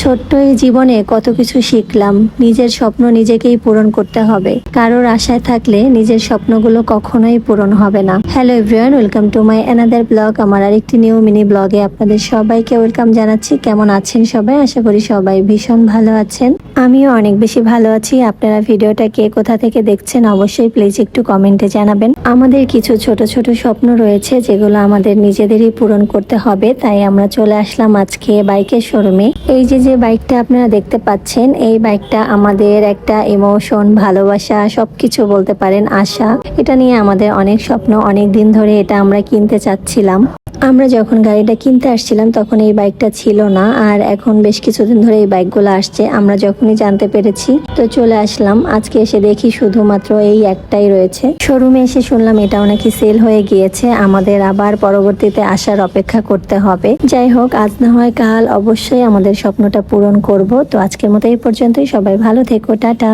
ছোট্ট এই জীবনে কত কিছু শিখলাম। নিজের স্বপ্ন নিজেকেই পূরণ করতে হবে। কারোর আশায় থাকলে নিজের স্বপ্নগুলো কখনোই পূরণ হবে না। Hello everyone, welcome to my another blog. আমার আরেকটি নিউ মিনি ব্লগে আপনাদের সবাইকে ওয়েলকাম জানাচ্ছি। কেমন আছেন সবাই? আশা করি সবাই ভীষণ ভালো আছেন। আমিও অনেক বেশি ভালো আছি। আপনারা ভিডিওটা কে কোথা থেকে দেখছেন অবশ্যই প্লিজ একটু কমেন্টে জানাবেন। আমাদের কিছু ছোট ছোট স্বপ্ন রয়েছে যেগুলো আমাদের নিজেদেরই পূরণ করতে হবে। তাই আমরা চলে আসলাম আজকে বাইকের শোরুমে। এই যে বাইকটা আপনারা দেখতে পাচ্ছেন, এই বাইকটা আমাদের একটা ইমোশন, ভালোবাসা, সবকিছু বলতে পারেন, আশা। এটা নিয়ে আমাদের অনেক স্বপ্ন, অনেক দিন ধরে এটা আমরা কিনতে চাচ্ছিলাম। আমরা যখন গাড়িটা কিনতে আসছিলাম তখন এই বাইকটা ছিল না, আর এখন বেশ কিছুদিন ধরে এই বাইকগুলো আসছে। আমরা যখনই জানতে পেরেছি তো চলে আসলাম। আজকে এসে দেখি শুধুমাত্র এই একটাই রয়েছে। শোরুমে এসে শুনলাম এটাও নাকি সেল হয়ে গিয়েছে। আমাদের আবার পরবর্তীতে আসার অপেক্ষা করতে হবে। যাই হোক, আজ না হয় কাল অবশ্যই আমাদের স্বপ্নটা পূরণ করব। তো আজকের মতো এই পর্যন্তই। সবাই ভালো থেকো, টাটা।